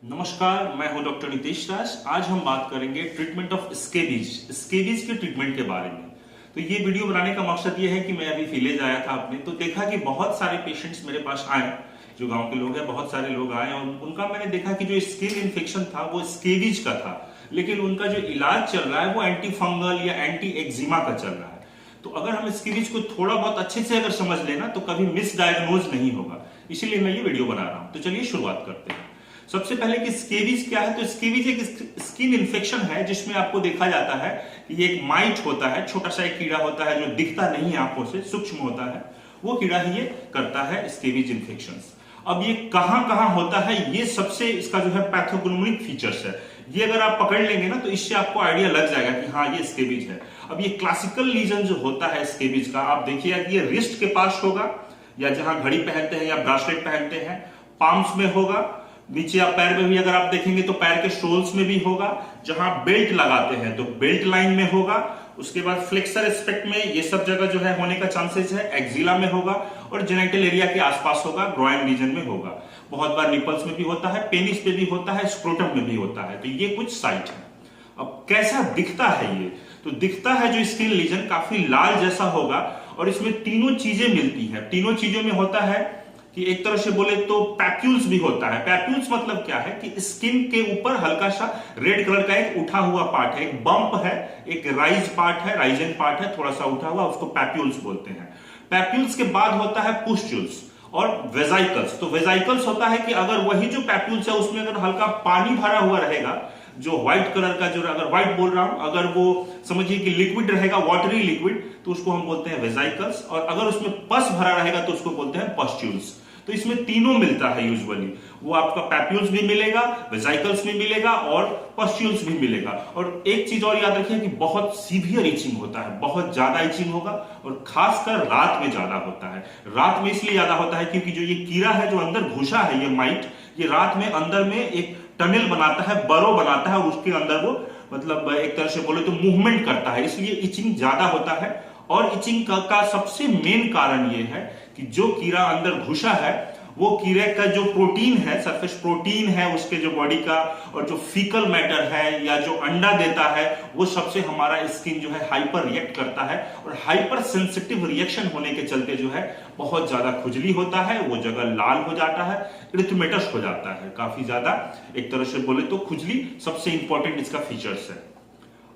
नमस्कार, मैं हूं डॉक्टर नितेश राज। आज हम बात करेंगे ट्रीटमेंट ऑफ स्केबीज के ट्रीटमेंट के बारे में। तो ये वीडियो बनाने का मकसद ये है कि मैं अभी विलेज आया था अपने, तो देखा कि बहुत सारे पेशेंट्स मेरे पास आए, जो गांव के लोग हैं, बहुत सारे लोग आए और उनका मैंने देखा कि जो स्किन इन्फेक्शन था वो स्केबीज का था, लेकिन उनका जो इलाज चल रहा है वो एंटी फंगल या एंटी एक्जिमा का चल रहा है। तो अगर हम स्केबीज को थोड़ा बहुत अच्छे से अगर समझ लेना तो कभी मिसडायग्नोज नहीं होगा, इसीलिए मैं ये वीडियो बना रहा हूं। तो चलिए शुरुआत करते हैं। सबसे पहले कि स्केबीज क्या है, तो स्केबीज एक स्किन इन्फेक्शन है जिसमें आपको देखा जाता है कि ये एक माइट होता है, छोटा सा एक कीड़ा होता है जो दिखता नहीं है आंखों से, सूक्ष्म होता है, वो कीड़ा ही ये करता है स्केबीज इन्फेक्शंस। अब ये कहां कहां होता है, ये सबसे इसका जो है पैथोगनोमिक फीचर्स है। ये अगर आप पकड़ लेंगे ना तो इससे आपको आइडिया लग जाएगा कि हाँ ये स्केबीज है। अब ये क्लासिकल लीजन जो होता है स्केबीज का, आप देखिए ये रिस्ट के पास होगा, या जहां घड़ी पहनते हैं या ब्रासलेट पहनते हैं, पाम्स में होगा, नीचे आप पैर में भी अगर आप देखेंगे तो पैर के सोल्स में भी होगा, जहां बेल्ट लगाते हैं तो बेल्ट लाइन में होगा, उसके बाद फ्लेक्सर एस्पेक्ट में ये सब जगह जो है होने का चांसेस है, एक्जिला में होगा और जेनिटल एरिया के आसपास होगा, ग्रोइन रीजन में होगा। बहुत बार निपल्स में भी होता है, पेनिस पे भी होता है, स्क्रोटम में भी होता है। तो ये कुछ साइट है। अब कैसा दिखता है ये, तो दिखता है जो स्किन लीजन काफी लाल जैसा होगा और इसमें तीनों चीजें मिलती हैं। तीनों चीजों में होता है कि एक तरह से बोले तो पैप्यूल्स भी होता है। पैप्यूल्स मतलब क्या है कि स्किन के ऊपर हल्का सा रेड कलर का एक उठा हुआ पार्ट है, एक बम्प है, एक राइज पार्ट है, राइजन पार्ट है, थोड़ा सा उठा हुआ, उसको पैप्यूल्स बोलते हैं। पैप्यूल्स के बाद होता है पुस्ट्यूल्स और वेजाइकल्स। तो वेजाइकल्स होता है कि अगर वही जो पैप्यूल्स है उसमें अगर हल्का पानी भरा हुआ रहेगा, जो व्हाइट कलर का, जो अगर व्हाइट बोल रहा हूं, अगर वो समझिए कि लिक्विड रहेगा, वाटरी लिक्विड, तो उसको हम बोलते हैं वेजाइकल्स, और अगर उसमें पस भरा रहेगा तो उसको बोलते हैं पस्ट्यूल्स। तो इसमें तीनों मिलता है यूजुअली, वो आपका पैप्यूल्स भी मिलेगा, वेजाइकल्स भी मिलेगा और पस्ट्यूल्स भी मिलेगा। और एक चीज और याद रखिए कि बहुत सीवियर इचिंग होता है, बहुत ज्यादा इचिंग होगा और खासकर रात में ज्यादा होता है। रात में इसलिए ज्यादा होता है क्योंकि जो ये कीड़ा है जो अंदर घुसा है, ये माइट, ये रात में अंदर में एक टनल बनाता है, बरो बनाता है और उसके अंदर वो मतलब एक तरह से बोले तो मूवमेंट करता है, इसलिए इचिंग ज्यादा होता है। और इचिंग का सबसे मेन कारण ये है कि जो कीड़ा अंदर घुसा है वो कीड़े का जो प्रोटीन है, सरफेस प्रोटीन है उसके जो बॉडी का, और जो फीकल मैटर है या जो अंडा देता है, वो सबसे हमारा स्किन जो है हाइपर रिएक्ट करता है। और हाइपर सेंसिटिव रिएक्शन होने के चलते जो है बहुत ज्यादा खुजली होता है, वो जगह लाल हो जाता है, इरिथमेटस हो जाता है काफी ज्यादा। एक तरह से बोले तो खुजली सबसे इंपॉर्टेंट इसका फीचर्स है।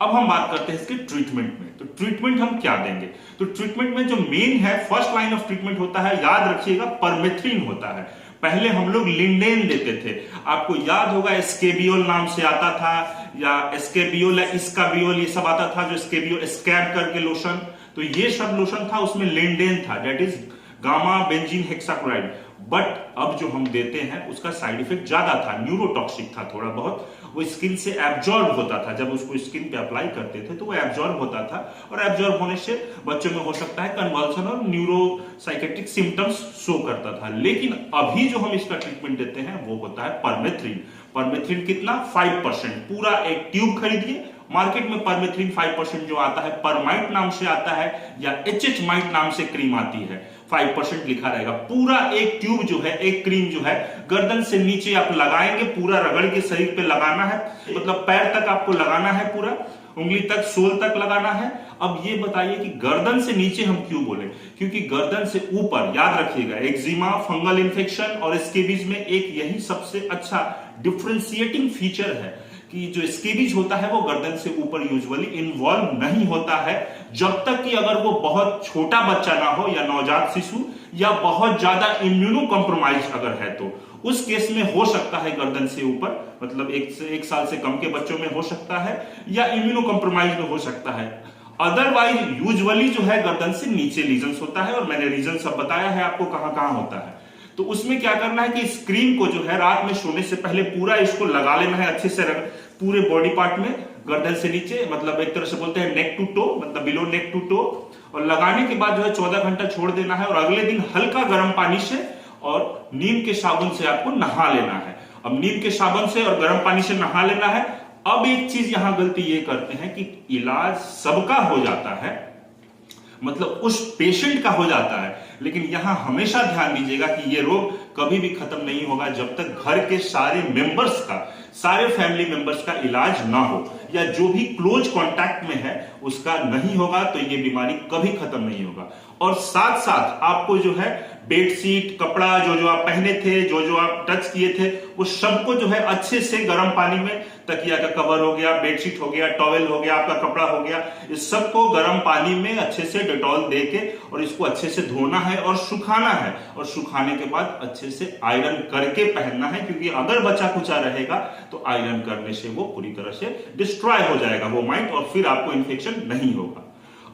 अब हम बात करते हैं इसके ट्रीटमेंट में। तो ट्रीटमेंट हम क्या देंगे, तो ट्रीटमेंट में जो मेन है, फर्स्ट लाइन ऑफ ट्रीटमेंट होता है, याद रखिएगा, परमेथ्रिन होता है। पहले हम लोग लिंडेन देते थे, आपको याद होगा स्केबियोल नाम से आता था, या स्केबियोल या इसकाबियोल, ये सब आता था, जो स्केबियोल स्कैब करके लोशन, तो ये सब लोशन था, उसमें लिंडेन था, that is gamma benzene hexachloride. But अब जो हम देते हैं उसका साइड इफेक्ट ज्यादा था, न्यूरोटॉक्सिक था थोड़ा बहुत, वो स्किन से एब्जॉर्ब होता था, जब उसको स्किन पे अप्लाई करते थे तो वो एब्जॉर्ब होता था, और एब्जॉर्ब होने से बच्चों में हो सकता है कन्वल्सन और न्यूरोसाइकेट्रिक सिम्टम्स शो करता था। लेकिन अभी जो हम इसका ट्रीटमेंट देते हैं वो होता है परमेथ्रिन। परमेथ्रिन कितना, 5%, पूरा एक ट्यूब खरीदिए, मार्केट में परमेथ्रिन 5% जो आता है, परमाइट नाम से आता है या एचएच माइट नाम से क्रीम आती है, 5% लिखा रहेगा। पूरा एक ट्यूब जो है, एक क्रीम जो है, गर्दन से नीचे आप लगाएंगे, पूरा रगड़ के शरीर पे लगाना है, मतलब पैर तक आपको लगाना है, पूरा उंगली तक, सोल तक लगाना है। अब ये बताइए कि गर्दन से नीचे हम क्यों बोले, क्योंकि गर्दन से ऊपर, याद रखिएगा, एक्जिमा, फंगल इन्फेक्शन और स्केबीज में एक यही सबसे अच्छा डिफरेंशिएटिंग फीचर है कि जो स्केबीज होता है वो गर्दन से ऊपर यूजुअली इन्वॉल्व नहीं होता है, जब तक कि अगर वो बहुत छोटा बच्चा ना हो या नवजात शिशु, या बहुत ज्यादा इम्यूनो कॉम्प्रोमाइज अगर है, तो उस केस में हो सकता है गर्दन से ऊपर, मतलब एक साल से कम के बच्चों में हो सकता है, या इम्यूनो कॉम्प्रोमाइज में हो सकता है। अदरवाइज यूजुअली जो है गर्दन से नीचे लीजन्स होता है, और मैंने रीजन सब बताया है आपको कहां कहां होता है। तो उसमें क्या करना है कि इस क्रीम को जो है रात में सोने से पहले पूरा इसको लगा लेना है अच्छे से, पूरे बॉडी पार्ट में, गर्दन से नीचे, मतलब एक तरह से बोलते हैं नेक टू टो, मतलब बिलो नेक टू टो। और लगाने के बाद जो है 14 घंटा छोड़ देना है, और अगले दिन हल्का गर्म पानी से और नीम के साबुन से आपको नहा लेना है। अब नीम के साबुन से और गर्म पानी से नहा लेना है। अब एक चीज यहां गलती ये करते हैं कि इलाज सबका हो जाता है, मतलब उस पेशेंट का हो जाता है, लेकिन यहाँ हमेशा ध्यान दीजिएगा कि ये रोग कभी भी खत्म नहीं होगा जब तक घर के सारे मेंबर्स का, सारे फैमिली मेंबर्स का इलाज ना हो, या जो भी क्लोज कांटेक्ट में है उसका नहीं होगा, तो ये बीमारी कभी खत्म नहीं होगा। और साथ साथ आपको जो है बेडशीट, कपड़ा जो आप पहने थे, जो आप टच किए थे, वो सबको जो है अच्छे से गर्म पानी में, तकिया का कवर हो गया, बेडशीट हो गया, टॉवेल हो गया, आपका कपड़ा हो गया, इस सबको गर्म पानी में अच्छे से डेटॉल दे के और इसको अच्छे से धोना है और सुखाना है, और सुखाने के बाद अच्छे से आयरन करके पहनना है, क्योंकि अगर बचा कुचा रहेगा तो आयरन करने से वो पूरी तरह से डिस्ट्रॉय हो जाएगा वो माइट, और फिर आपको इन्फेक्शन नहीं होगा।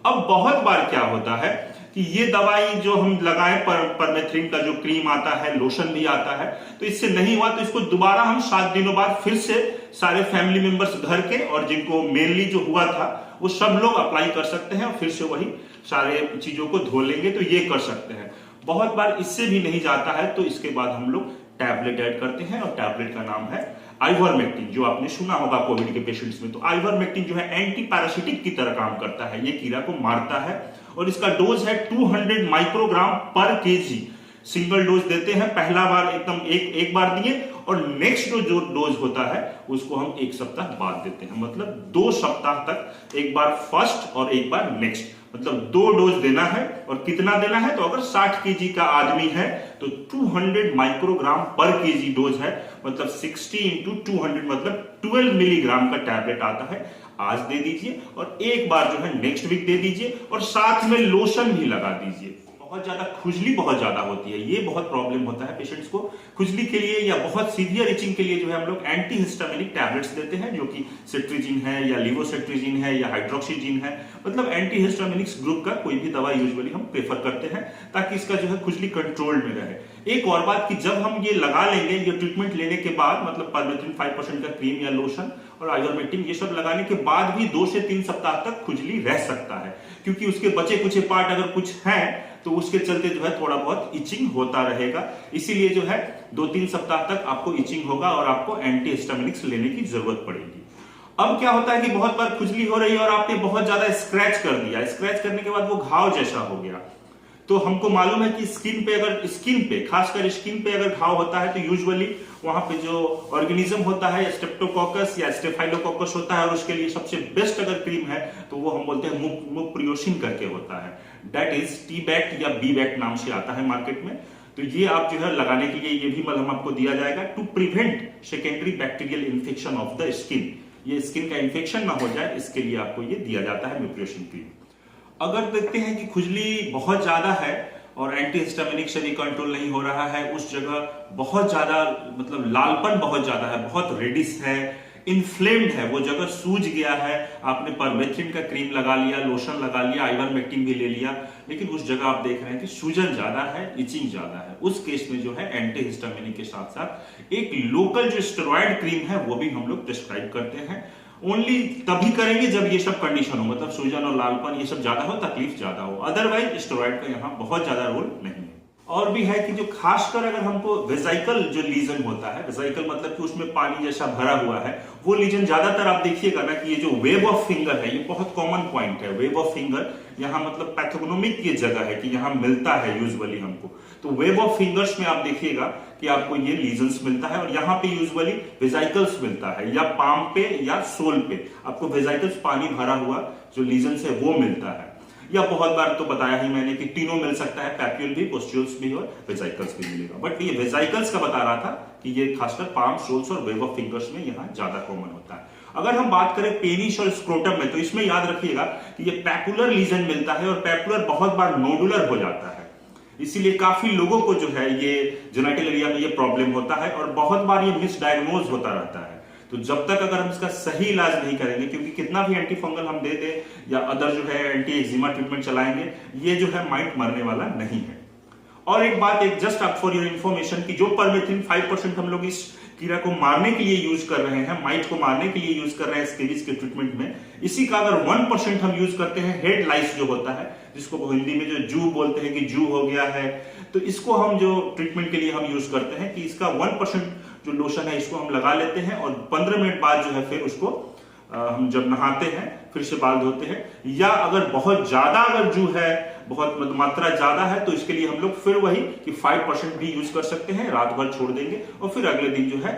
अब बहुत बार क्या होता है कि ये दवाई जो हम लगाएं, परमेथ्रिन का जो क्रीम आता है, लोशन भी आता है, तो इससे नहीं हुआ तो इसको दोबारा हम 7 दिनों बाद फिर से सारे फैमिली मेंबर्स घर के और जिनको मेनली जो हुआ था वो सब लोग अप्लाई कर सकते हैं और फिर से वही सारे चीजों को धो लेंगे, तो ये कर सकते हैं। बहुत बार इससे भी नहीं जाता है तो इसके बाद हम लोग टैबलेट ऐड करते हैं, और टैबलेट का नाम है आइवरमेक्टिन, जो आपने सुना होगा कोविड के पेशेंट्स में। तो आइवरमेक्टिन जो है एंटी पैरासिटिक की तरह काम करता है, ये कीड़ा को मारता है, और इसका डोज है 200 माइक्रोग्राम पर केजी। सिंगल डोज देते हैं, पहला बार एकदम एक बार दिए, और नेक्स्ट जो डोज होता है उसको हम 1 सप्ताह बाद देते हैं, मतलब 2 सप्ताह तक, एक बार फर्स्ट और एक बार नेक्स्ट, मतलब 2 डोज देना है। और कितना देना है, तो अगर 60 केजी का आदमी है तो 200 माइक्रोग्राम पर केजी डोज है, मतलब 60 इंटू 200 मतलब 12 मिलीग्राम का टैबलेट आता है। आज दे दीजिए और एक बार जो है नेक्स्ट वीक दे दीजिए, और साथ में लोशन भी लगा दीजिए। बहुत ज्यादा खुजली बहुत ज्यादा होती है, ये बहुत प्रॉब्लम होता है पेशेंट्स को। खुजली के लिए या बहुत सीवियर इचिंग के लिए जो है हम लोग एंटी हिस्टामिनिक टैबलेट्स देते हैं, जो कि सेट्रिजिन है या लिवोसेट्रिजिन है या हाइड्रोक्सीजिन है, मतलब एंटी हिस्टामिनिक्स ग्रुप का कोई भी दवा यूजुअली हम प्रेफर करते हैं, ताकि इसका जो है खुजली कंट्रोल में रहे। एक और बात कि जब हम ये लगा लेंगे, ये ट्रीटमेंट लेने के बाद, मतलब परमेथ्रिन 5% का क्रीम या लोशन और आइवरमेक्टिन ये सब लगाने के बाद भी 2 से 3 सप्ताह तक खुजली रह सकता है, क्योंकि उसके बचे कुछ पार्ट अगर कुछ हैं तो उसके चलते जो है थोड़ा बहुत इचिंग होता रहेगा। इसीलिए जो है 2-3 सप्ताह तक आपको इचिंग होगा और आपको एंटी हिस्टामिनिक्स लेने की जरूरत पड़ेगी। अब क्या होता है कि बहुत बार खुजली हो रही है और आपने बहुत ज्यादा स्क्रैच कर दिया, स्क्रैच करने के बाद वो घाव जैसा हो गया, तो हमको मालूम है कि स्किन पे खासकर स्किन पे अगर घाव होता है तो यूजुअली वहां पे जो ऑर्गेनिज्म होता है, स्ट्रेप्टोकोकस या स्टेफाइलोकोकस होता है, और उसके लिए सबसे बेस्ट अगर क्रीम है तो वो हम बोलते हैं मुप्रियोसिन करके होता है, दैट इज टी-बैक्ट या बी-बैक्ट नाम से आता है मार्केट में। तो ये आप जो है लगाने के लिए ये भी मलहम आपको दिया जाएगा to prevent secondary bacterial infection of the skin, ये स्किन का इन्फेक्शन ना हो जाए, इसके लिए आपको ये दिया जाता है मुप्रियोसिन क्रीम। अगर देखते हैं कि खुजली बहुत ज्यादा है और एंटी हिस्टामिनिक से भी कंट्रोल नहीं हो रहा है, उस जगह बहुत ज्यादा मतलब लालपन बहुत ज्यादा है, बहुत रेडिश है, इन्फ्लेम्ड है, वो जगह सूज गया है, आपने परमेथ्रिन का क्रीम लगा लिया, लोशन लगा लिया, आइवरमेक्टिन भी ले लिया, लेकिन उस जगह आप देख रहे हैं कि सूजन ज्यादा है, इचिंग ज्यादा है, उस केस में जो है एंटी हिस्टामिनिक के साथ साथ एक लोकल जो स्टेरॉइड क्रीम है वो भी हम लोग प्रिस्क्राइब करते हैं। ओनली तभी करेंगे जब ये सब कंडीशन हो, मतलब सूजन और लालपन ये सब ज्यादा हो, तकलीफ ज्यादा हो, अदरवाइज स्टेरॉइड का यहाँ बहुत ज्यादा रोल नहीं है। और भी है कि जो खासकर अगर हमको वेजाइकल जो लीजन होता है, वेजाइकल मतलब कि उसमें पानी जैसा भरा हुआ है, वो लीजन ज्यादातर आप देखिएगा ना कि ये जो वेब ऑफ फिंगर है, ये बहुत कॉमन पॉइंट है। वेब ऑफ फिंगर यहाँ मतलब पैथोग्नोमिक ये जगह है कि यहाँ मिलता है यूजुअली हमको, तो वेब ऑफ फिंगर्स में आप देखिएगा कि आपको ये लीजन्स मिलता है, और यहाँ पे यूजुअली वेजाइकल्स मिलता है, या पाम पे या सोल पे आपको वेजाइकल्स पानी भरा हुआ जो लीजन्स है वो मिलता है। या बहुत बार तो बताया ही मैंने कि तीनों मिल सकता है, पैप्यूल भी, पोस्ट्यूल्स भी और वेजाइकल्स भी मिलेगा, बट ये वेजाइकल्स का बता रहा था कि ये खासकर पाम, सोल्स और वेब ऑफ फिंगर्स में यहाँ ज्यादा कॉमन होता है। अगर हम बात करें पेनिस और स्क्रोटम में, तो इसमें याद रखिएगा कि ये पैपुलर लीजन मिलता है, और पैपुलर बहुत बार नोडुलर हो जाता है, इसीलिए काफी लोगों को जो है ये जेनिटल एरिया में ये प्रॉब्लम होता है, और बहुत बार ये मिसडायग्नोज होता रहता है। तो जब तक अगर हम इसका सही इलाज नहीं करेंगे, क्योंकि कितना भी एंटी फंगल हम दे दें या अदर जो है एंटी एक्जिमा ट्रीटमेंट चलाएंगे, ये जो है माइट मरने वाला नहीं है। और एक बात, एक just up for your information, कि जो परमेथ्रिन 5% हम लोग इस कीड़ा को मारने के लिए यूज कर रहे हैं, माइट को मारने के लिए यूज कर रहे हैं स्केबिस के ट्रीटमेंट में, इसी का अगर 1% हम यूज करते हैं हेड लाइस जो होता है, जिसको हिंदी में जो जू बोलते हैं कि जू हो गया है, तो इसको हम जो ट्रीटमेंट के लिए हम यूज करते हैं कि इसका 1% जो लोशन है इसको हम लगा लेते हैं, और 15 मिनट बाद जो है फिर उसको हम जब नहाते हैं फिर से बाल धोते हैं, या अगर बहुत ज्यादा अगर जू है बहुत मात्रा ज्यादा है, तो इसके लिए हम लोग फिर वही कि 5% भी यूज कर सकते हैं, रात भर छोड़ देंगे और फिर अगले दिन जो है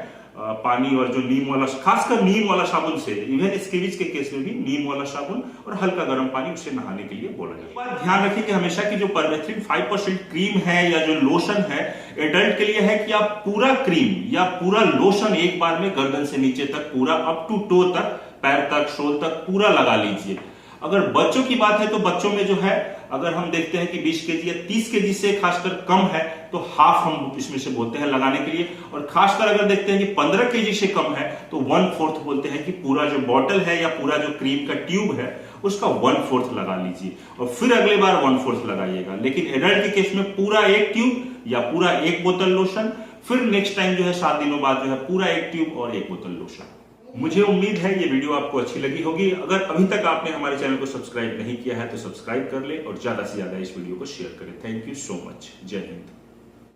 पानी और जो नीम वाला, खासकर नीम वाला साबुन से, इवन स्केबिज के केस में भी नीम वाला साबुन और हल्का गर्म पानी उससे नहाने के लिए बोला जाए। ध्यान रखिए कि हमेशा की जो परमेथ्रिन 5% क्रीम है या जो लोशन है एडल्ट के लिए है कि आप पूरा क्रीम या पूरा लोशन एक बार में गर्दन से नीचे तक पूरा अप टू टो तक, पैर तक, शोल तक पूरा लगा लीजिए। अगर बच्चों की बात है तो बच्चों में जो है अगर हम देखते हैं कि 20 केजी या 30 केजी से खासकर कम है तो हाफ हम इसमें से बोलते हैं लगाने के लिए, और खासकर अगर देखते हैं कि 15 केजी से कम है तो 1/4 बोलते हैं कि पूरा जो बॉटल है या पूरा जो क्रीम का ट्यूब है उसका 1/4 लगा लीजिए और फिर अगले बार 1/4 लगाइएगा। लेकिन एडल्ट के केस में पूरा एक ट्यूब या पूरा एक बोतल लोशन, फिर नेक्स्ट टाइम जो है 7 दिनों बाद जो है पूरा एक ट्यूब और एक बोतल लोशन। मुझे उम्मीद है ये वीडियो आपको अच्छी लगी होगी। अगर अभी तक आपने हमारे चैनल को सब्सक्राइब नहीं किया है तो सब्सक्राइब कर ले और ज्यादा से ज्यादा इस वीडियो को शेयर करें। Thank you so much. जय हिंद।